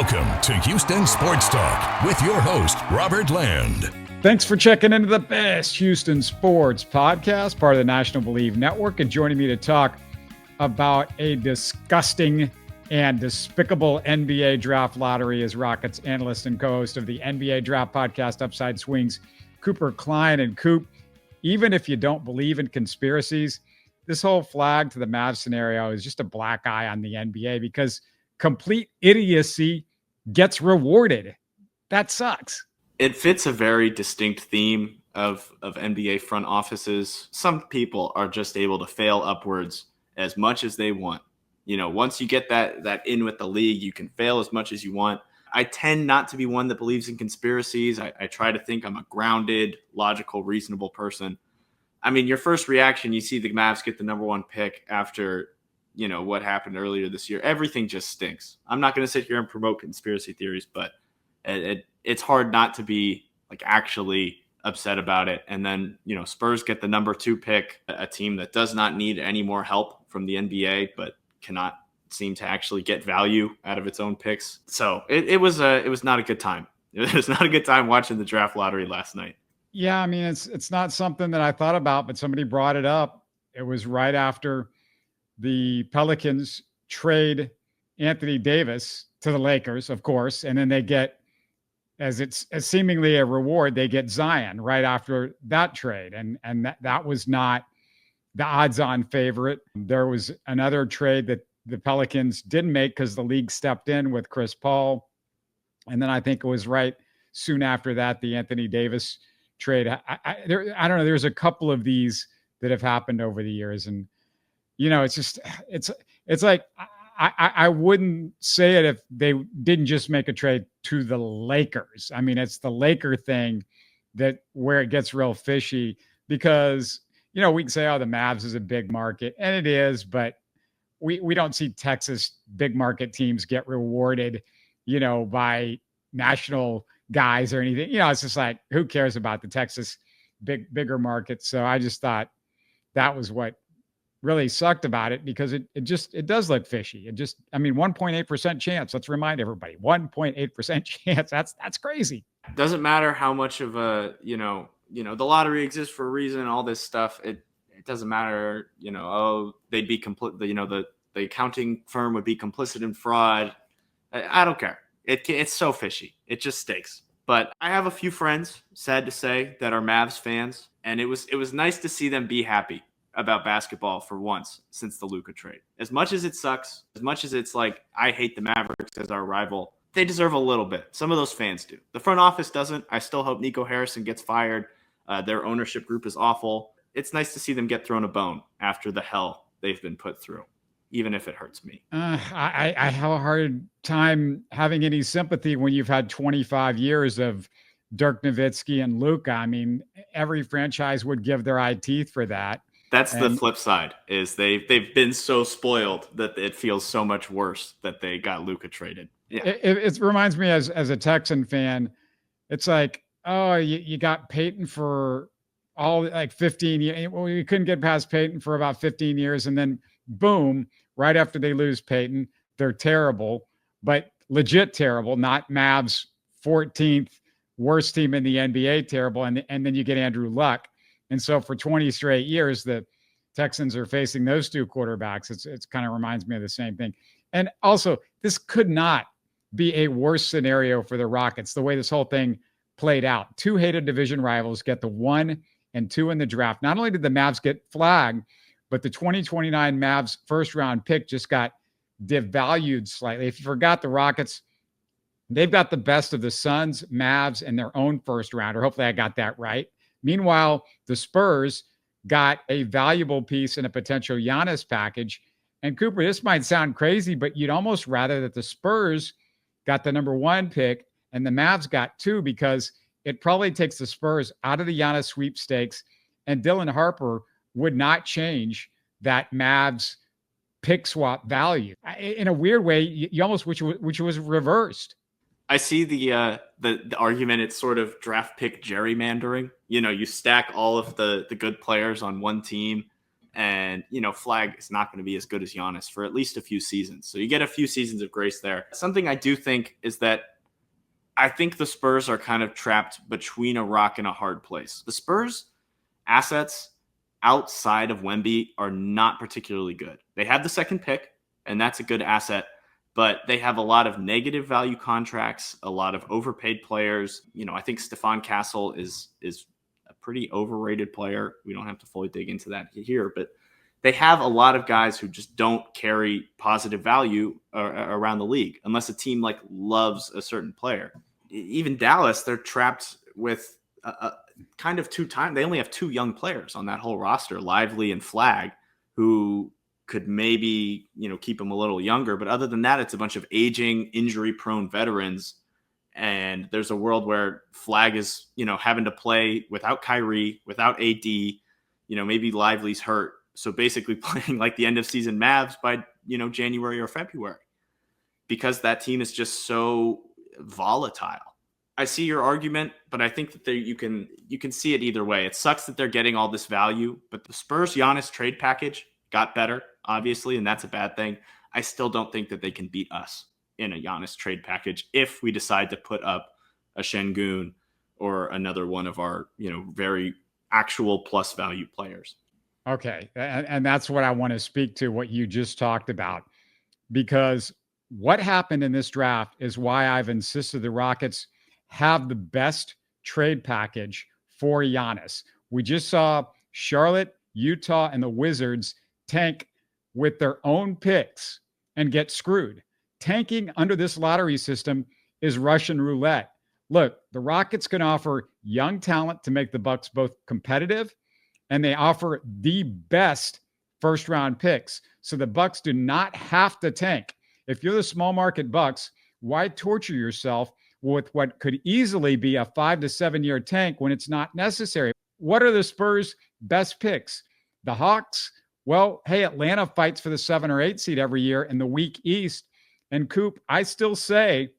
Welcome to Houston Sports Talk with your host, Robert Land. Thanks for checking into the best Houston sports podcast, part of the National Bleav Network, and joining me to talk about a disgusting and despicable NBA draft lottery is Rockets analyst and co-host of the NBA Draft Podcast, Upside Swings, Cooper Klein. And Coop, even if you don't believe in conspiracies, this whole flag to the Mavs scenario is just a black eye on the NBA because complete idiocy gets rewarded. That sucks. It fits a very distinct theme of NBA front offices. Some people are just able to fail upwards as much as they want. You know, once you get that in with the league, you can fail as much as you want. I tend not to be one that believes in conspiracies. I try to think I'm a grounded, logical, reasonable person. I mean, your first reaction, you see the Mavs get the number one pick after, you know, what happened earlier this year. Everything just stinks. I'm not going to sit here and promote conspiracy theories, but it's hard not to be like actually upset about it. And then, you know, Spurs get the number 2 pick, a team that does not need any more help from the NBA, but cannot seem to actually get value out of its own picks. So it was not a good time. It was not a good time watching the draft lottery last night. Yeah, I mean, it's not something that I thought about, but somebody brought it up. It was right after the Pelicans trade Anthony Davis to the Lakers, of course, and then they get, as seemingly a reward, they get Zion right after that trade. And that was not the odds-on favorite. There was another trade that the Pelicans didn't make because the league stepped in with Chris Paul. And then I think it was right soon after that, the Anthony Davis trade. I don't know. There's a couple of these that have happened over the years. And, you know, it's like, I wouldn't say it if they didn't just make a trade to the Lakers. I mean, it's the Laker thing where it gets real fishy because, you know, we can say, oh, the Mavs is a big market, and it is, but we don't see Texas big market teams get rewarded, you know, by national guys or anything. You know, it's just like, who cares about the Texas bigger market? So I just thought that was what really sucked about it because it does look fishy. 1.8% chance. Let's remind everybody, 1.8% chance. That's crazy. Doesn't matter how much of a, you know, the lottery exists for a reason, all this stuff. It doesn't matter, you know, oh, they'd be complete, you know, the accounting firm would be complicit in fraud. I don't care. It's so fishy. It just stinks. But I have a few friends, sad to say, that are Mavs fans, and it was nice to see them be happy about basketball for once since the Luka trade. As much as it sucks, as much as it's like, I hate the Mavericks as our rival, they deserve a little bit. Some of those fans do. The front office doesn't. I still hope Nico Harrison gets fired. Their ownership group is awful. It's nice to see them get thrown a bone after the hell they've been put through, even if it hurts me. I have a hard time having any sympathy when you've had 25 years of Dirk Nowitzki and Luka. I mean, every franchise would give their eye teeth for that. That's the flip side, is they've been so spoiled that it feels so much worse that they got Luka traded. Yeah. It reminds me as a Texan fan, it's like, oh, you got Peyton for all like 15 years. Well, you couldn't get past Peyton for about 15 years. And then boom, right after they lose Peyton, they're terrible, but legit terrible, not Mavs 14th worst team in the NBA terrible. And then you get Andrew Luck. And so for 20 straight years, the Texans are facing those two quarterbacks. It's kind of reminds me of the same thing. And also, this could not be a worse scenario for the Rockets, the way this whole thing played out. 2 hated division rivals get the 1 and 2 in the draft. Not only did the Mavs get flagged, but the 2029 Mavs first round pick just got devalued slightly. If you forgot, the Rockets, they've got the best of the Suns, Mavs, and their own first rounder. Hopefully I got that right. Meanwhile, the Spurs got a valuable piece in a potential Giannis package. And Cooper, this might sound crazy, but you'd almost rather that the Spurs got the number 1 pick and the Mavs got 2, because it probably takes the Spurs out of the Giannis sweepstakes, and Dylan Harper would not change that Mavs pick swap value. In a weird way, you almost wish it was reversed. I see the argument. It's sort of draft pick gerrymandering. You know, you stack all of the good players on one team, And, Flag is not going to be as good as Giannis for at least a few seasons. So you get a few seasons of grace there. Something I do think is that I think the Spurs are kind of trapped between a rock and a hard place. The Spurs assets outside of Wemby are not particularly good. They have the second pick, and that's a good asset, but they have a lot of negative value contracts, a lot of overpaid players. I think Stephon Castle is a pretty overrated player. We don't have to fully dig into that here, but they have a lot of guys who just don't carry positive value around the league unless a team loves a certain player. Even Dallas, they're trapped with kind of they only have two young players on that whole roster, Lively and Flag, who could maybe, keep them a little younger. But other than that, it's a bunch of aging, injury-prone veterans. And there's a world where Flag is, having to play without Kyrie, without AD, maybe Lively's hurt. So basically playing like the end of season Mavs by, January or February, because that team is just so volatile. I see your argument, but I think that you can see it either way. It sucks that they're getting all this value, but the Spurs Giannis trade package got better, obviously, and that's a bad thing. I still don't think that they can beat us in a Giannis trade package if we decide to put up a Şengün or another one of our, very actual plus value players. Okay. And that's what I want to speak to, what you just talked about, because what happened in this draft is why I've insisted the Rockets have the best trade package for Giannis. We just saw Charlotte, Utah, and the Wizards tank with their own picks and get screwed. Tanking under this lottery system is Russian roulette. Look, the Rockets can offer young talent to make the Bucks both competitive, and they offer the best first-round picks. So the Bucks do not have to tank. If you're the small market Bucks, why torture yourself with what could easily be a 5 to 7 year tank when it's not necessary? What are the Spurs' best picks? The Hawks? Well, hey, Atlanta fights for the 7 or 8 seed every year in the weak East. And Coop, I still say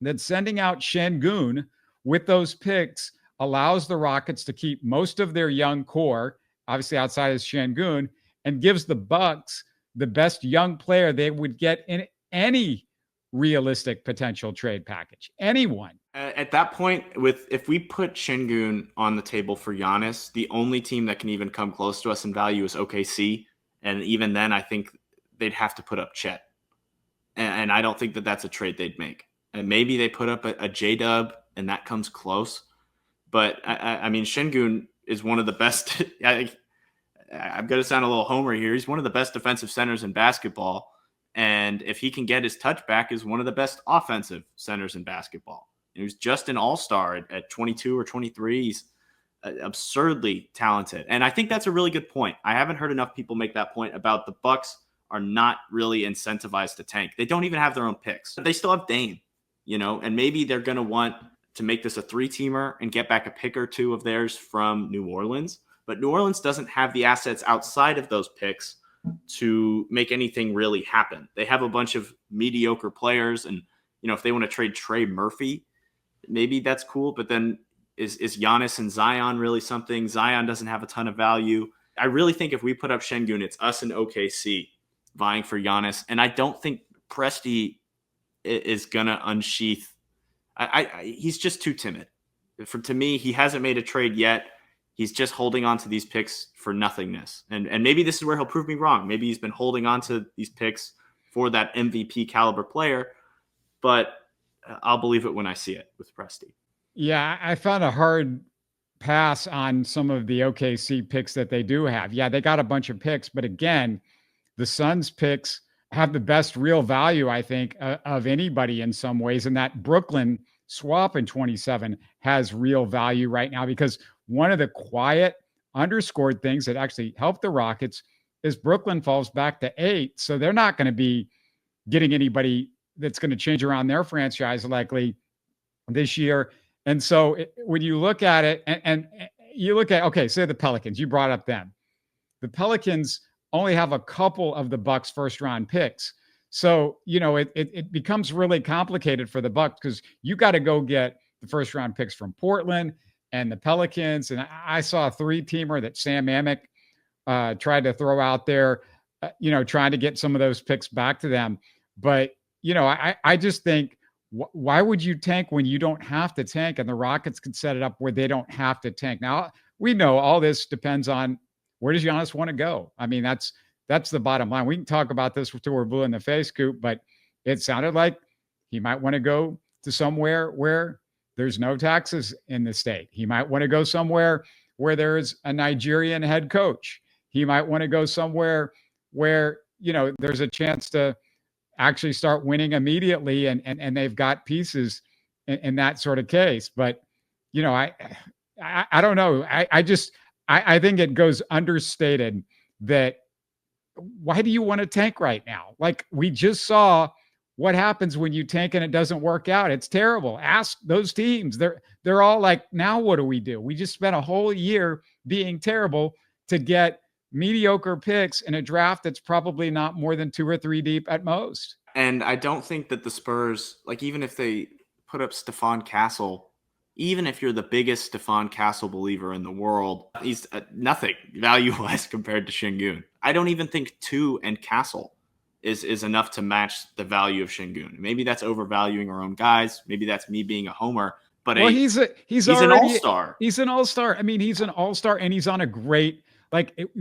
that sending out Şengün with those picks allows the Rockets to keep most of their young core, obviously outside of Şengün, and gives the Bucks the best young player they would get in any realistic potential trade package. Anyone. At that point, if we put Şengün on the table for Giannis, the only team that can even come close to us in value is OKC. And even then, I think they'd have to put up Chet. And I don't think that that's a trade they'd make. And maybe they put up a J-Dub and that comes close. But I mean, Şengün is one of the best. I'm going to sound a little homer here. He's one of the best defensive centers in basketball. And if he can get his touch back, is one of the best offensive centers in basketball. He was just an all-star at 22 or 23. He's absurdly talented. And I think that's a really good point. I haven't heard enough people make that point about the Bucks are not really incentivized to tank. They don't even have their own picks. They still have Dame, and maybe they're going to want to make this a 3-teamer and get back a pick or two of theirs from New Orleans. But New Orleans doesn't have the assets outside of those picks to make anything really happen. They have a bunch of mediocre players, and if they want to trade Trey Murphy, maybe that's cool. But then is Giannis and Zion really something? Zion doesn't have a ton of value. I really think if we put up Şengün, it's us and OKC vying for Giannis, and I don't think Presti is gonna unsheath. He's just too timid. To me, he hasn't made a trade yet. He's just holding on to these picks for nothingness. And maybe this is where he'll prove me wrong. Maybe he's been holding on to these picks for that MVP caliber player, but I'll believe it when I see it with Presti. Yeah, I found a hard pass on some of the OKC picks that they do have. Yeah, they got a bunch of picks, but again, the Suns picks have the best real value, I think, of anybody in some ways. And that Brooklyn swap in 27 has real value right now, because one of the quiet, underscored things that actually help the Rockets is Brooklyn falls back to 8. So they're not going to be getting anybody that's going to change around their franchise likely this year. And so when you look at it and you look at, okay, say the Pelicans, you brought up them. The Pelicans only have a couple of the Bucks first round picks. So, it becomes really complicated for the Bucks, because you got to go get the first round picks from Portland and the Pelicans. And I saw a 3-teamer that Sam Amick tried to throw out there, trying to get some of those picks back to them. But, I just think, why would you tank when you don't have to tank? And the Rockets can set it up where they don't have to tank. Now, we know all this depends on where does Giannis want to go. I mean, that's the bottom line. We can talk about this till we're blue in the face, Coop, but it sounded like he might want to go to somewhere where there's no taxes in the state. He might want to go somewhere where there's a Nigerian head coach. He might want to go somewhere where, there's a chance to actually start winning immediately, and they've got pieces in that sort of case. But, I don't know. I think it goes understated that why do you want to tank right now? Like, we just saw what happens when you tank and it doesn't work out. It's terrible. Ask those teams. They're all like, now what do? We just spent a whole year being terrible to get mediocre picks in a draft that's probably not more than 2 or 3 deep at most. And I don't think that the Spurs, like, even if they put up Stephon Castle, even if you're the biggest Stephon Castle believer in the world, he's nothing value-wise compared to Şengün. I don't even think 2 and Castle is enough to match the value of Şengün. Maybe that's overvaluing our own guys. Maybe that's me being a homer. But he's already an all-star. He's an all-star. I mean, he's an all-star, and he's on a great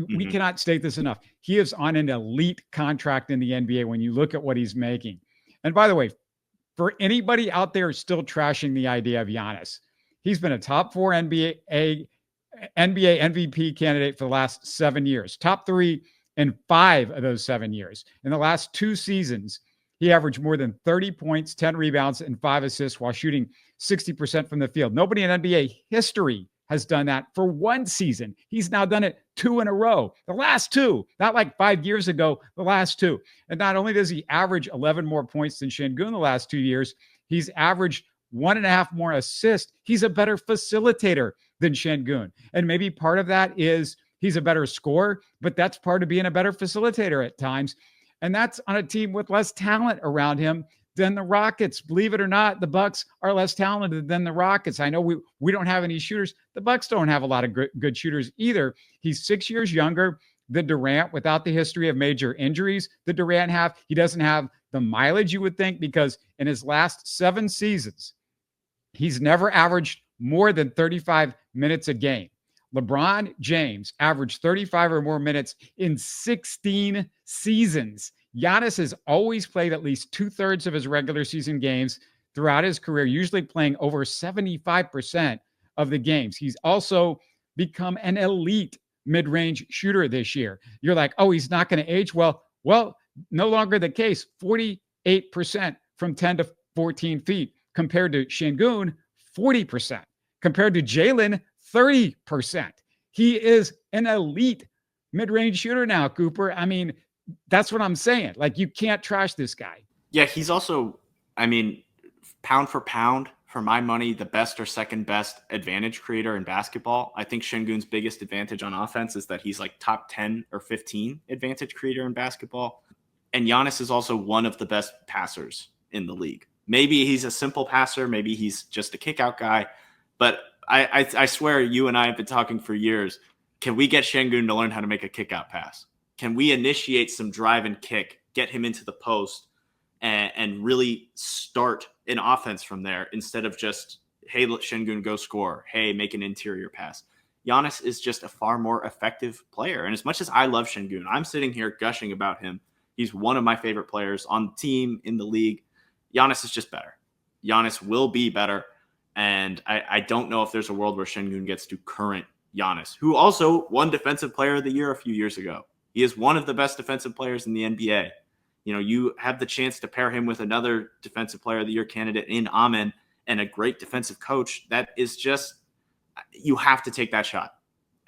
we cannot state this enough. He is on an elite contract in the NBA when you look at what he's making. And by the way, for anybody out there still trashing the idea of Giannis, he's been a top 4 NBA MVP candidate for the last 7 years, top 3 in 5 of those 7 years. In the last 2 seasons, he averaged more than 30 points, 10 rebounds, and 5 assists while shooting 60% from the field. Nobody in NBA history has done that for 1 season. He's now done it 2 in a row. The last 2, not like 5 years ago, the last 2. And not only does he average 11 more points than Şengün the last 2 years, he's averaged 1.5 more assists. He's a better facilitator than Şengün. And maybe part of that is he's a better scorer, but that's part of being a better facilitator at times. And that's on a team with less talent around him than the Rockets. Believe it or not, the Bucks are less talented than the Rockets. I know we don't have any shooters. The Bucks don't have a lot of good shooters either. He's 6 years younger than Durant without the history of major injuries that Durant have. He doesn't have the mileage you would think, because in his last 7 seasons, he's never averaged more than 35 minutes a game. LeBron James averaged 35 or more minutes in 16 seasons. Giannis has always played at least 2/3 of his regular season games throughout his career, usually playing over 75% of the games. He's also become an elite mid-range shooter this year. You're like, oh, he's not going to age well. Well, no longer the case. 48% from 10 to 14 feet compared to Şengün, 40%. Compared to Jalen, 30%. He is an elite mid-range shooter now, Cooper. I mean, that's what I'm saying. Like, you can't trash this guy. Yeah, he's also, I mean, pound for pound, for my money, the best or second best advantage creator in basketball. I think Şengün's biggest advantage on offense is that he's like top 10 or 15 advantage creator in basketball. And Giannis is also one of the best passers in the league. Maybe he's a simple passer. Maybe he's just a kick out guy. But I swear you and I have been talking for years. Can we get Şengün to learn how to make a kick out pass? Can we initiate some drive and kick, get him into the post, and really start an offense from there instead of just, hey, let Şengün go score. Hey, make an interior pass. Giannis is just a far more effective player. And as much as I love Şengün, I'm sitting here gushing about him. He's one of my favorite players on the team, in the league. Giannis is just better. Giannis will be better. And I don't know if there's a world where Şengün gets to current Giannis, who also won Defensive Player of the Year a few years ago. He is one of the best defensive players in the NBA. You know, you have the chance to pair him with another Defensive Player of the Year candidate in Amen and a great defensive coach. That is just, you have to take that shot.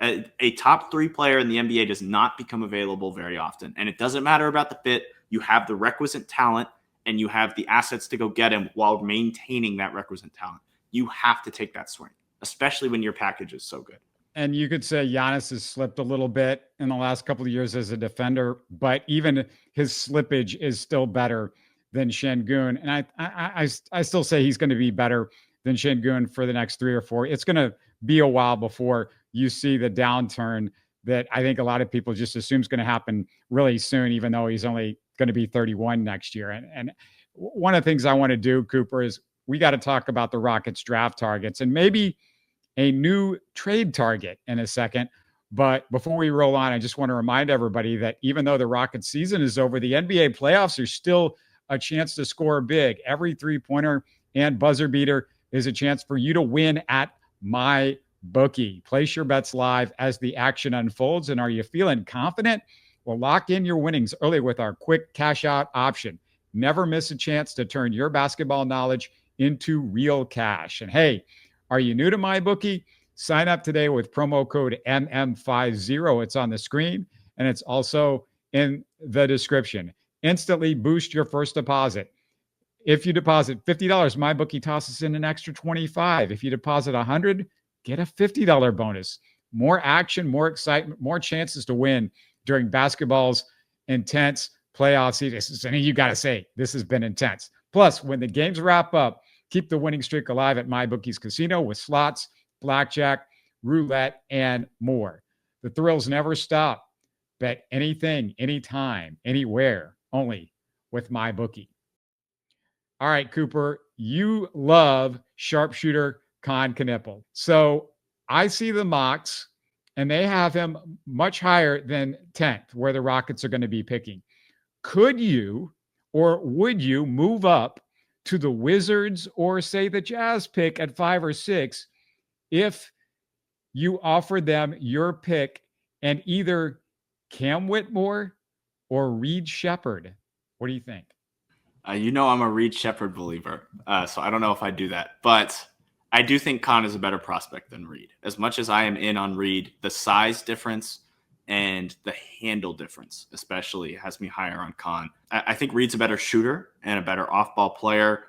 A top 3 player in the NBA does not become available very often. And it doesn't matter about the fit. You have the requisite talent and you have the assets to go get him while maintaining that requisite talent. You have to take that swing, especially when your package is so good. And you could say Giannis has slipped a little bit in the last couple of years as a defender, but even his slippage is still better than Şengün. And I still say he's going to be better than Şengün for the next 3 or 4. It's going to be a while before you see the downturn that I think a lot of people just assume is going to happen really soon, even though he's only going to be 31 next year. And one of the things I want to do, Cooper, is we got to talk about the Rockets draft targets and maybe a new trade target in a second. But before we roll on, I just want to remind everybody that even though the Rockets season is over, the NBA playoffs are still a chance to score big. Every three-pointer and buzzer beater is a chance for you to win at my bookie. Place your bets live as the action unfolds. And are you feeling confident? Well, lock in your winnings early with our quick cash out option. Never miss a chance to turn your basketball knowledge into real cash. And hey, are you new to my bookie? Sign up today with promo code MM50. It's on the screen and it's also in the description. Instantly boost your first deposit. If you deposit $50, my bookie tosses in an extra $25. If you deposit $100, get a $50 bonus. More action, more excitement, more chances to win during basketball's intense playoff season. And you got to say, this has been intense. Plus, when the games wrap up, keep the winning streak alive at MyBookie's Casino with slots, blackjack, roulette, and more. The thrills never stop. Bet anything, anytime, anywhere, only with MyBookie. All right, Cooper, you love sharpshooter Knueppel. So I see the mocks, and they have him much higher than 10th, where the Rockets are going to be picking. Could you or would you move up to the Wizards or say the Jazz pick at 5 or 6 if you offered them your pick and either Cam Whitmore or Reed Sheppard? What do you think? I'm a Reed Sheppard believer, so I don't know if I'd do that. But I do think Khan is a better prospect than Reed. As much as I am in on Reed, the size difference and the handle difference especially has me higher on Khan. I think Reed's a better shooter and a better off-ball player,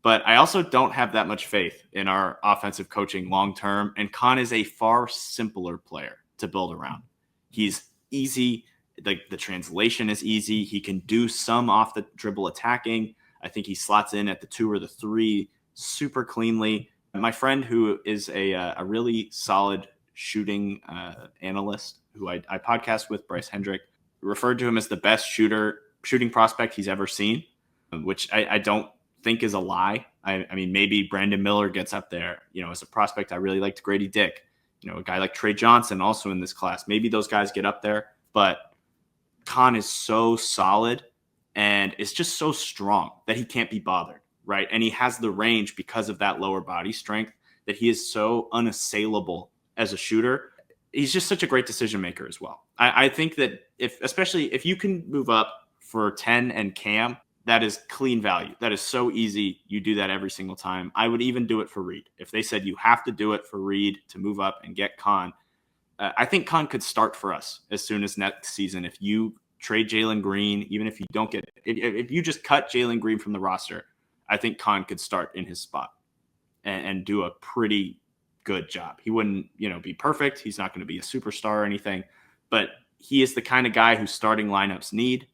but I also don't have that much faith in our offensive coaching long-term, and Khan is a far simpler player to build around. He's easy. The translation is easy. He can do some off the dribble attacking. I think he slots in at the 2 or the 3 super cleanly. My friend who is a really solid shooting analyst who I podcast with, Bryce Hendrick, referred to him as the best shooting prospect he's ever seen, which I don't think is a lie. I mean, maybe Brandon Miller gets up there. As a prospect, I really liked Grady Dick. A guy like Tre Johnson also in this class. Maybe those guys get up there, but Khan is so solid and is just so strong that he can't be bothered, right? And he has the range because of that lower body strength that he is so unassailable as a shooter. He's just such a great decision maker as well. I think that especially if you can move up for 10 and Cam, that is clean value. That is so easy. You do that every single time. I would even do it for Reed. If they said you have to do it for Reed to move up and get Khan, I think Khan could start for us as soon as next season. If you trade Jalen Green, even if you don't get – if you just cut Jalen Green from the roster, I think Khan could start in his spot and do a pretty good job. He wouldn't, be perfect. He's not going to be a superstar or anything, but he is the kind of guy who starting lineups need.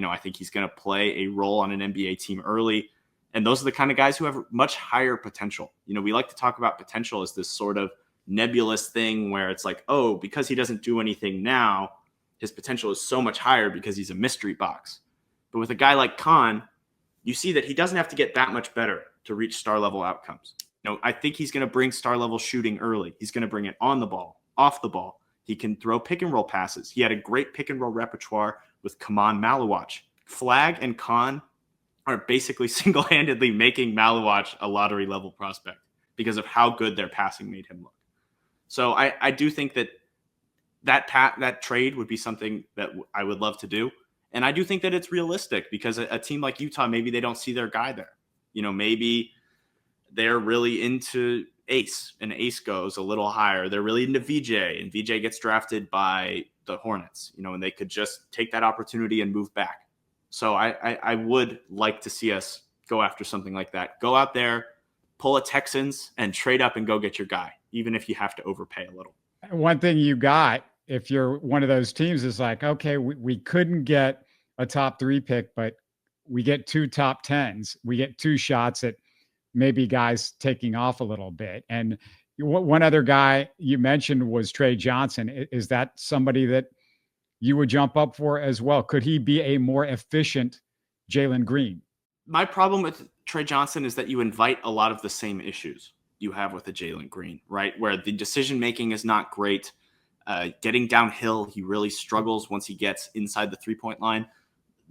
I think he's going to play a role on an NBA team early, and those are the kind of guys who have much higher potential. We like to talk about potential as this sort of nebulous thing where it's like, oh, because he doesn't do anything now, his potential is so much higher because he's a mystery box. But with a guy like Khan, you see that he doesn't have to get that much better to reach star level outcomes. I think he's going to bring star level shooting early. He's going to bring it on the ball, off the ball. He can throw pick and roll passes. He had a great pick and roll repertoire with Kaman Maluach. Flag and Khan are basically single-handedly making Maluach a lottery level prospect because of how good their passing made him look. So I do think that trade would be something that I would love to do. And I do think that it's realistic because a team like Utah, maybe they don't see their guy there. Maybe they're really into Ace and Ace goes a little higher. They're really into VJ and VJ gets drafted by the Hornets, and they could just take that opportunity and move back. So I would like to see us go after something like that. Go out there, pull a Texans and trade up and go get your guy, even if you have to overpay a little. One thing you got, if you're one of those teams, is like, okay, we couldn't get a top 3 pick, but we get 2 top 10s. We get 2 shots at maybe guys taking off a little bit. And One other guy you mentioned was Tre Johnson. Is that somebody that you would jump up for as well? Could he be a more efficient Jalen Green? My problem with Tre Johnson is that you invite a lot of the same issues you have with a Jalen Green, right? Where the decision making is not great. Getting downhill, he really struggles once he gets inside the 3-point line.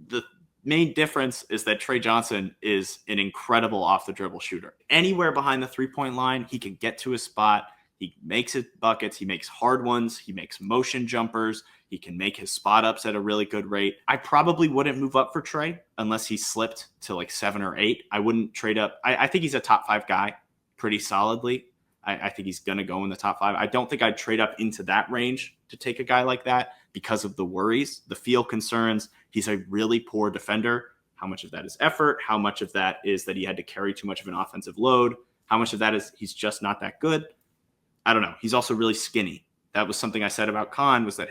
The main difference is that Tre Johnson is an incredible off the dribble shooter. Anywhere behind the 3-point line, he can get to his spot. He makes it buckets. He makes hard ones. He makes motion jumpers. He can make his spot ups at a really good rate. I probably wouldn't move up for Tre unless he slipped to like 7 or 8. I wouldn't trade up. I think he's a top 5 guy pretty solidly. I think he's going to go in the top 5. I don't think I'd trade up into that range to take a guy like that because of the worries, the field concerns. He's a really poor defender. How much of that is effort? How much of that is that he had to carry too much of an offensive load? How much of that is he's just not that good? I don't know. He's also really skinny. That was something I said about Khan, was that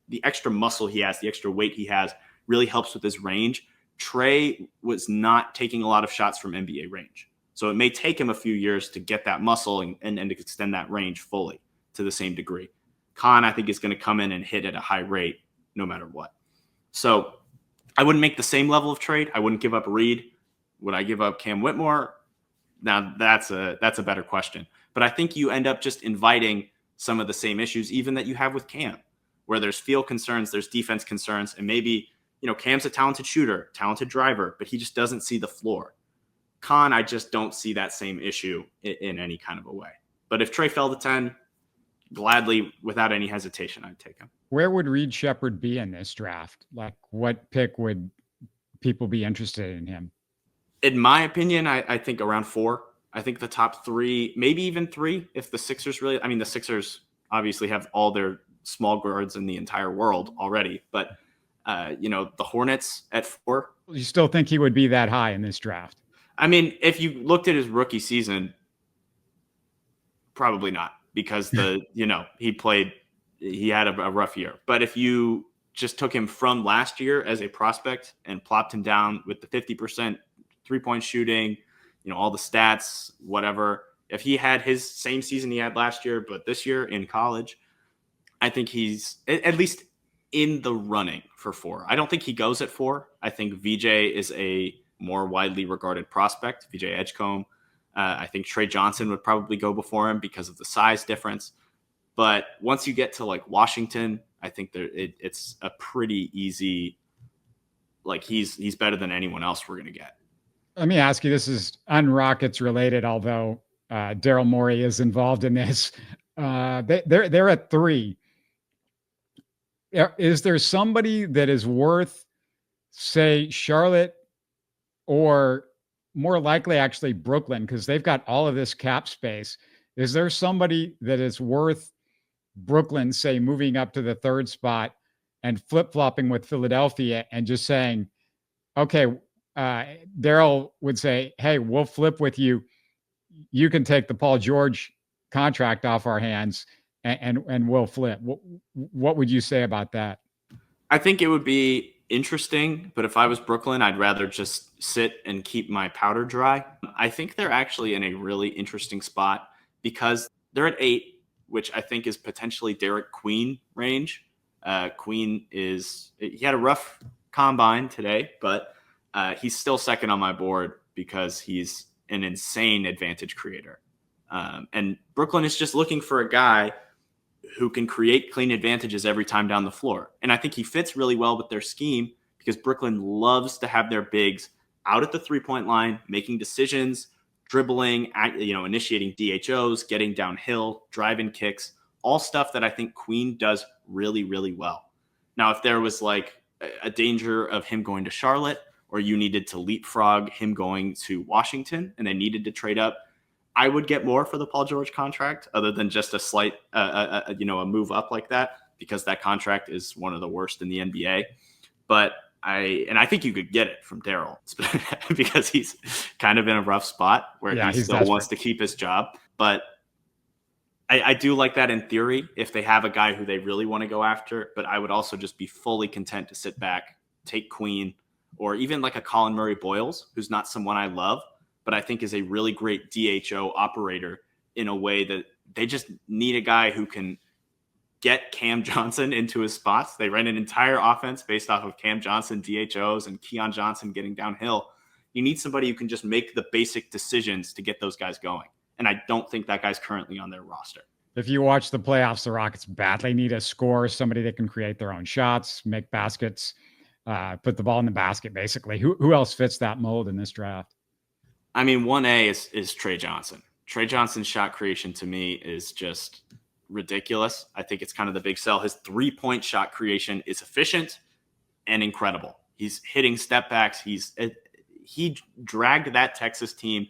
the extra muscle he has, the extra weight he has really helps with his range. Tre was not taking a lot of shots from NBA range. So it may take him a few years to get that muscle and to extend that range fully to the same degree. Khan, I think, is going to come in and hit at a high rate no matter what. So I wouldn't make the same level of trade. I wouldn't give up Reed. Would I give up Cam Whitmore? Now that's a better question. But I think you end up just inviting some of the same issues, even that you have with Cam, where there's field concerns, there's defense concerns, and maybe, Cam's a talented shooter, talented driver, but he just doesn't see the floor. Khan, I just don't see that same issue in any kind of a way. But if Tre fell to 10, gladly, without any hesitation, I'd take him. Where would Reed Sheppard be in this draft? Like, what pick would people be interested in him? In my opinion, I think around 4. I think the top 3, maybe even 3, if the Sixers really, the Sixers obviously have all their small guards in the entire world already, but the Hornets at 4. You still think he would be that high in this draft? If you looked at his rookie season, probably not, because he had a rough year. But if you just took him from last year as a prospect and plopped him down with the 50% 3-point shooting, all the stats, whatever, if he had his same season he had last year, but this year in college, I think he's at least in the running for 4. I don't think he goes at 4. I think VJ is a more widely regarded prospect, VJ Edgecombe. I think Tre Johnson would probably go before him because of the size difference. But once you get to like Washington, I think it's a pretty easy, like he's better than anyone else we're going to get. Let me ask you, this is un-Rockets related, although Daryl Morey is involved in this. They're at 3. Is there somebody that is worth, say, Charlotte, or more likely actually Brooklyn, because they've got all of this cap space? Is there somebody that is worth Brooklyn, say, moving up to the 3rd spot and flip-flopping with Philadelphia and just saying, okay, Daryl would say, hey, we'll flip with you. You can take the Paul George contract off our hands and we'll flip. What would you say about that? I think it would be interesting, but if I was Brooklyn, I'd rather just sit and keep my powder dry. I think they're actually in a really interesting spot because they're at 8, which I think is potentially Derek Queen range. Queen he had a rough combine today, but he's still second on my board because he's an insane advantage creator. And Brooklyn is just looking for a guy who can create clean advantages every time down the floor. And I think he fits really well with their scheme because Brooklyn loves to have their bigs out at the 3-point line, making decisions, dribbling, initiating DHOs, getting downhill, driving kicks, all stuff that I think Queen does really, really well. Now, if there was like a danger of him going to Charlotte, or you needed to leapfrog him going to Washington and they needed to trade up, I would get more for the Paul George contract other than just a slight, a move up like that, because that contract is one of the worst in the NBA. But I think you could get it from Daryl because he's kind of in a rough spot where he still wants to keep his job. But I do like that in theory if they have a guy who they really want to go after. But I would also just be fully content to sit back, take Queen, or even like a Colin Murray Boyles, who's not someone I love, but I think is a really great DHO operator in a way that they just need a guy who can get Cam Johnson into his spots. They ran an entire offense based off of Cam Johnson, DHOs, and Keon Johnson getting downhill. You need somebody who can just make the basic decisions to get those guys going. And I don't think that guy's currently on their roster. If you watch the playoffs, the Rockets badly need a scorer, somebody that can create their own shots, make baskets, put the ball in the basket, basically. Who else fits that mold in this draft? I mean, 1A is Tre Johnson. Tre Johnson's shot creation to me is just ridiculous. I think it's kind of the big sell. His 3-point shot creation is efficient and incredible. He's hitting step backs. He dragged that Texas team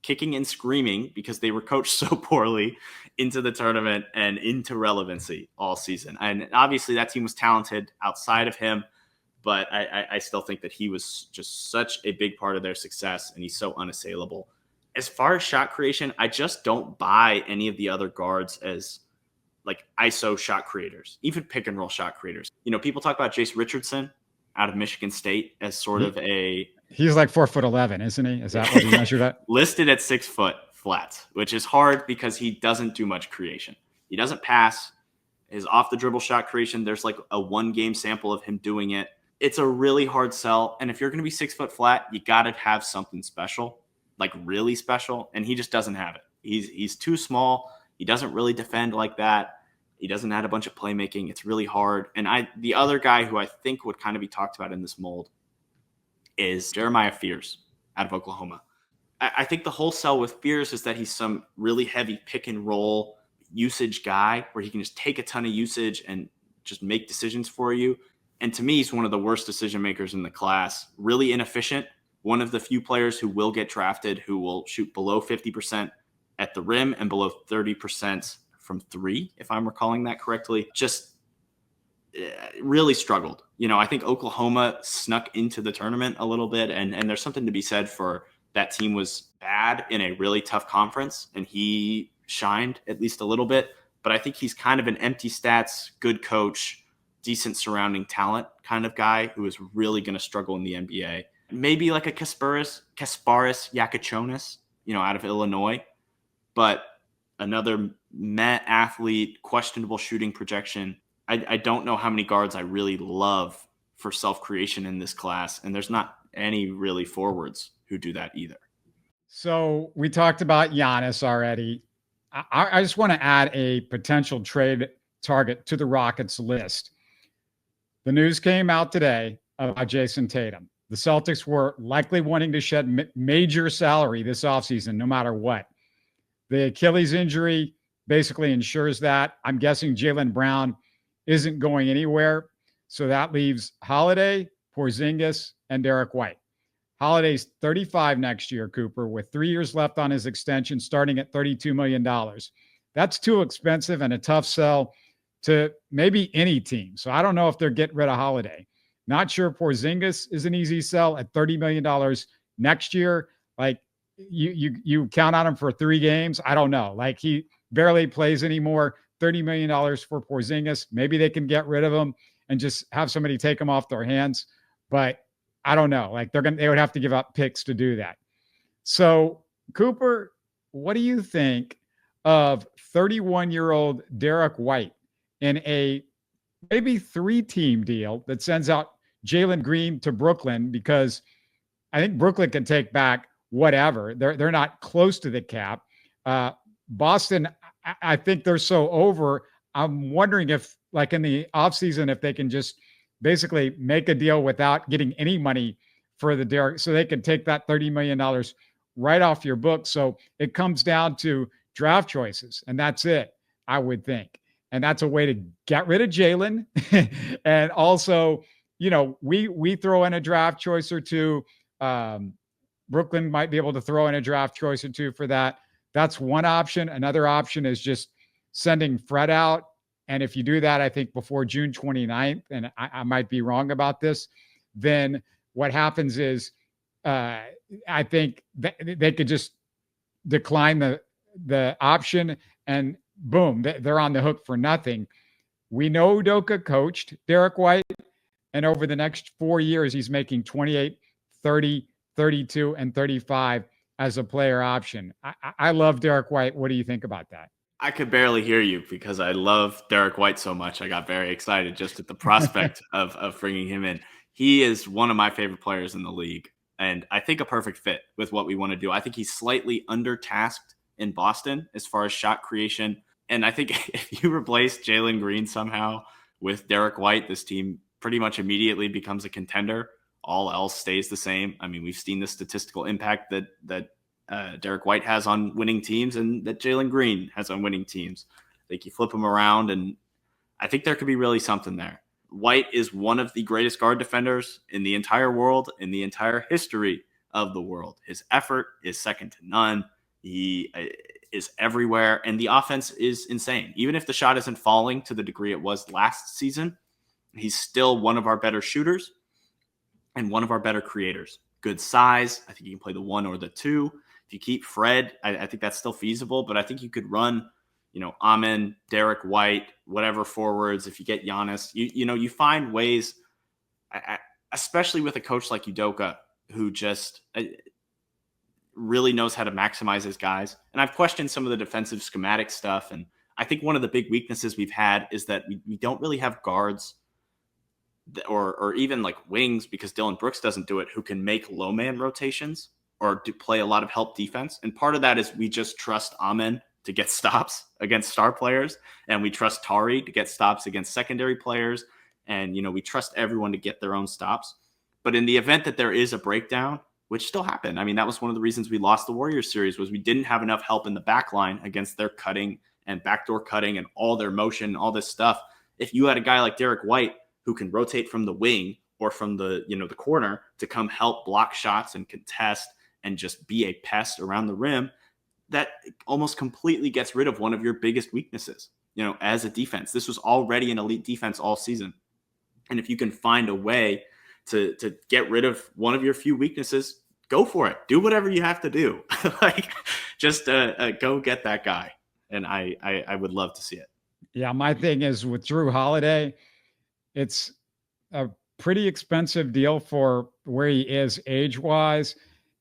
kicking and screaming because they were coached so poorly into the tournament and into relevancy all season. And obviously that team was talented outside of him, but I still think that he was just such a big part of their success, and he's so unassailable. As far as shot creation, I just don't buy any of the other guards as like ISO shot creators, even pick and roll shot creators. You know, people talk about Jace Richardson out of Michigan State as sort of he's like 4'11", isn't he? Is that what he measured at? Listed at 6 foot flat, which is hard because he doesn't do much creation. He doesn't pass. His off the dribble shot creation, there's like a 1-game sample of him doing it. It's a really hard sell. And if you're going to be 6 foot flat, you got to have something special, like really special. And he just doesn't have it. He's too small. He doesn't really defend like that. He doesn't add a bunch of playmaking. It's really hard. And the other guy who I think would kind of be talked about in this mold is Jeremiah Fears out of Oklahoma. I think the whole sell with Fears is that he's some really heavy pick and roll usage guy where he can just take a ton of usage and just make decisions for you. And to me, he's one of the worst decision makers in the class. Really inefficient. One of the few players who will get drafted who will shoot below 50% at the rim and below 30% from 3, if I'm recalling that correctly. Just really struggled. You know, I think Oklahoma snuck into the tournament a little bit, and there's something to be said for that team was bad in a really tough conference, and he shined at least a little bit. But I think he's kind of an empty stats, good coach, decent surrounding talent kind of guy who is really going to struggle in the NBA. Maybe like a Kasparis Yakachonis, you know, out of Illinois, but another meh athlete, questionable shooting projection. I don't know how many guards I really love for self-creation in this class, and there's not any really forwards who do that either. So we talked about Giannis already. I just want to add a potential trade target to the Rockets list. The news came out today about Jason Tatum. The Celtics were likely wanting to shed major salary this offseason, no matter what. The Achilles injury basically ensures that. I'm guessing Jaylen Brown isn't going anywhere. So that leaves Holiday, Porzingis, and Derrick White. Holiday's 35 next year, Cooper, with 3 years left on his extension, starting at $32 million. That's too expensive and a tough sell to maybe any team. So I don't know if they're getting rid of Holiday. Not sure Porzingis is an easy sell at $30 million next year. Like you count on him for 3 games. I don't know. Like he barely plays anymore. $30 million for Porzingis. Maybe they can get rid of him and just have somebody take him off their hands. But I don't know. Like they would have to give up picks to do that. So Cooper, what do you think of 31-year-old Derrick White in a maybe 3-team deal that sends out Jalen Green to Brooklyn? Because I think Brooklyn can take back whatever. They're not close to the cap. Boston, I think they're so over. I'm wondering if, like in the offseason, if they can just basically make a deal without getting any money for the Derrick, so they can take that $30 million right off your book. So it comes down to draft choices, and that's it, I would think. And that's a way to get rid of Jalen. And also, you know, we throw in a draft choice or two. Brooklyn might be able to throw in a draft choice or two for that. That's one option. Another option is just sending Fred out. And if you do that, I think before June 29th, and I might be wrong about this, then what happens is I think they could just decline the option and boom, they're on the hook for nothing. We know Udoka coached Derrick White, and over the next 4 years, he's making 28, 30, 32, and 35. as a player option. I love Derrick White. What do you think about that? I could barely hear you because I love Derrick White so much. I got very excited just at the prospect of bringing him in. He is one of my favorite players in the league, and I think a perfect fit with what we want to do. I think he's slightly undertasked in Boston as far as shot creation. And I think if you replace Jalen Green somehow with Derrick White, this team pretty much immediately becomes a contender. All else stays the same. I mean, we've seen the statistical impact that Derrick White has on winning teams and that Jalen Green has on winning teams. I think you flip them around, and I think there could be really something there. White is one of the greatest guard defenders in the entire world, in the entire history of the world. His effort is second to none. He is everywhere, and the offense is insane. Even if the shot isn't falling to the degree it was last season, he's still one of our better shooters and one of our better creators. Good size. I think you can play the 1 or the 2. If you keep Fred, I think that's still feasible, but I think you could run, Amen, Derrick White, whatever forwards. If you get Giannis, you find ways, especially with a coach like Udoka, who just really knows how to maximize his guys. And I've questioned some of the defensive schematic stuff. And I think one of the big weaknesses we've had is that we don't really have guards or even like wings, because Dillon Brooks doesn't do it, who can make low man rotations or to play a lot of help defense. And part of that is we just trust Amen to get stops against star players. And we trust Tari to get stops against secondary players. And, we trust everyone to get their own stops. But in the event that there is a breakdown, which still happened, I mean, that was one of the reasons we lost the Warriors series, was we didn't have enough help in the back line against their cutting and backdoor cutting and all their motion, all this stuff. If you had a guy like Derrick White who can rotate from the wing or from the, the corner to come help block shots and contest and just be a pest around the rim, that almost completely gets rid of one of your biggest weaknesses, as a defense. This was already an elite defense all season. And if you can find a way to get rid of one of your few weaknesses, go for it. Do whatever you have to do. Just go get that guy. And I would love to see it. Yeah, my thing is with Jrue Holiday, it's a pretty expensive deal for where he is age-wise.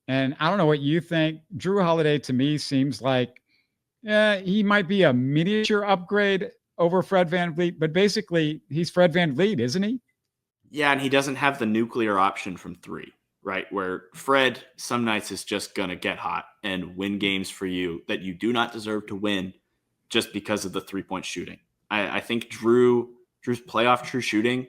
And I don't know what you think. Jrue Holiday to me seems like he might be a miniature upgrade over Fred VanVleet, but basically he's Fred VanVleet, isn't he? Yeah, and he doesn't have the nuclear option from 3, right? Where Fred some nights is just going to get hot and win games for you that you do not deserve to win just because of the 3-point shooting. I think Drew's playoff true shooting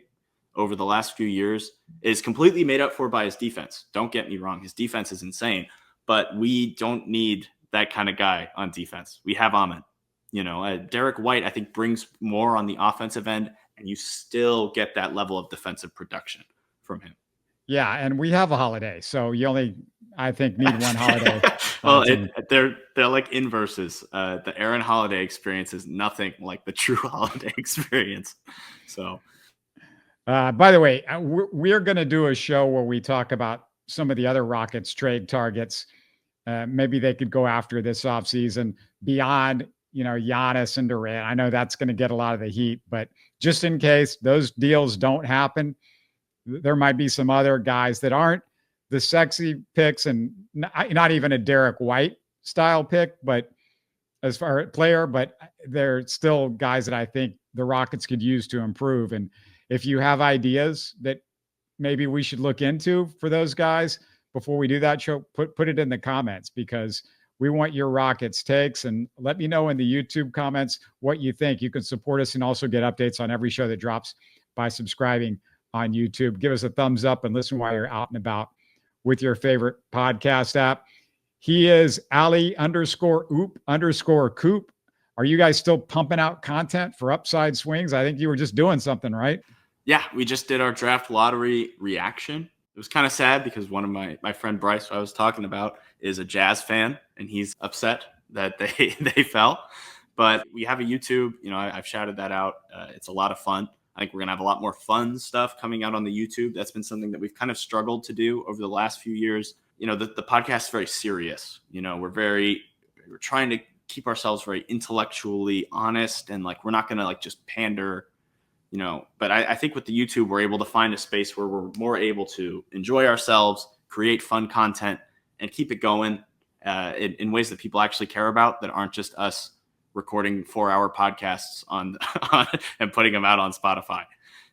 over the last few years is completely made up for by his defense. Don't get me wrong. His defense is insane, but we don't need that kind of guy on defense. We have Amen. Derrick White, I think, brings more on the offensive end, and you still get that level of defensive production from him. Yeah, and we have a Holiday, so you only, I think, need one Holiday. Well, they're like inverses. The Aaron Holiday experience is nothing like the Jrue Holiday experience. So, by the way, we're going to do a show where we talk about some of the other Rockets trade targets. Maybe they could go after this offseason beyond, Giannis and Durant. I know that's going to get a lot of the heat, but just in case those deals don't happen, there might be some other guys that aren't the sexy picks and not even a Derrick White style pick, but as far as player, but they're still guys that I think the Rockets could use to improve. And if you have ideas that maybe we should look into for those guys before we do that show, put it in the comments, because we want your Rockets takes, and let me know in the YouTube comments what you think. You can support us and also get updates on every show that drops by subscribing on YouTube. Give us a thumbs up and listen while you're out and about with your favorite podcast app. He is Ali_oop_coop. Are you guys still pumping out content for Upside Swings? I think you were just doing something, right? Yeah, we just did our draft lottery reaction. It was kind of sad because one of my friend Bryce, who I was talking about, is a Jazz fan, and he's upset that they fell. But we have a YouTube. I've shouted that out. It's a lot of fun. I think we're going to have a lot more fun stuff coming out on the YouTube. That's been something that we've kind of struggled to do over the last few years. The podcast is very serious. We're trying to keep ourselves very intellectually honest, and we're not going to just pander, but I think with the YouTube, we're able to find a space where we're more able to enjoy ourselves, create fun content, and keep it going. in ways that people actually care about, that aren't just us recording 4-hour podcasts on and putting them out on Spotify.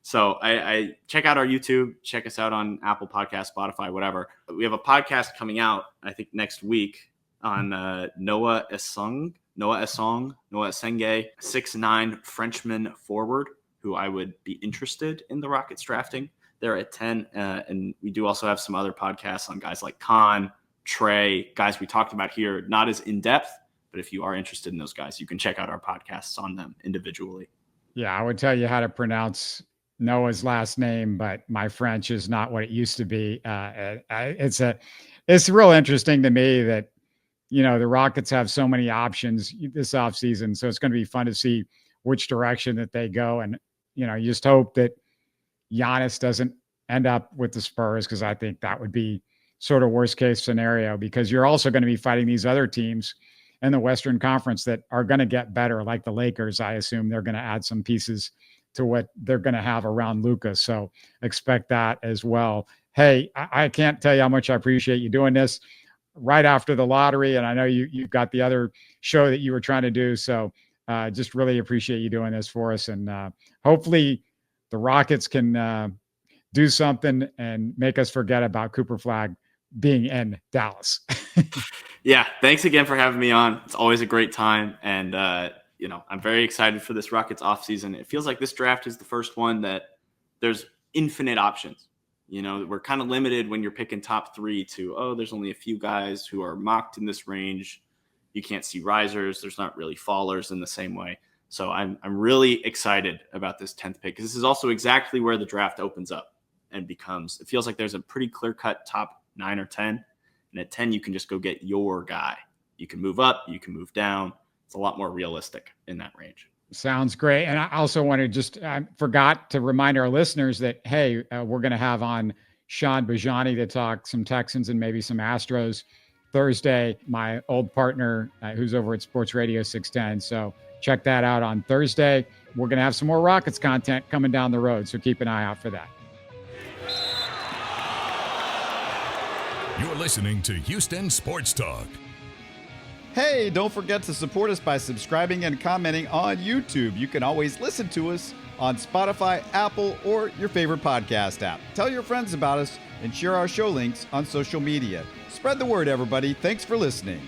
So I check out our YouTube, check us out on Apple Podcasts, Spotify, whatever. We have a podcast coming out, I think, next week on Noah Essong, 6'9" Frenchman forward, who I would be interested in the Rockets drafting. They're at 10. And we do also have some other podcasts on guys like Klein, Tre, guys we talked about here, not as in-depth, but if you are interested in those guys, you can check out our podcasts on them individually. Yeah, I would tell you how to pronounce Noah's last name, but my French is not what it used to be. It's real interesting to me that, the Rockets have so many options this offseason. So it's going to be fun to see which direction that they go. And, you just hope that Giannis doesn't end up with the Spurs, because I think that would be sort of worst case scenario, because you're also going to be fighting these other teams in the Western Conference that are going to get better, like the Lakers. I assume they're going to add some pieces to what they're going to have around Luka. So expect that as well. Hey, I can't tell you how much I appreciate you doing this right after the lottery. And I know you've got the other show that you were trying to do. So just really appreciate you doing this for us. And hopefully the Rockets can do something and make us forget about Cooper Flagg being in Dallas. Yeah. Thanks again for having me on. It's always a great time. And, I'm very excited for this Rockets offseason. It feels like this draft is the first one that there's infinite options. We're kind of limited when you're picking top 3 to, there's only a few guys who are mocked in this range. You can't see risers. There's not really fallers in the same way. So I'm really excited about this 10th pick, because this is also exactly where the draft opens up and becomes, it feels like there's a pretty clear-cut top 9 or 10. And at 10, you can just go get your guy. You can move up, you can move down. It's a lot more realistic in that range. Sounds great. And I also want to I forgot to remind our listeners that, hey, we're going to have on Sean Bajani to talk some Texans and maybe some Astros Thursday, my old partner who's over at Sports Radio 610. So check that out on Thursday. We're going to have some more Rockets content coming down the road. So keep an eye out for that. You're listening to Houston Sports Talk. Hey, don't forget to support us by subscribing and commenting on YouTube. You can always listen to us on Spotify, Apple, or your favorite podcast app. Tell your friends about us and share our show links on social media. Spread the word, everybody. Thanks for listening.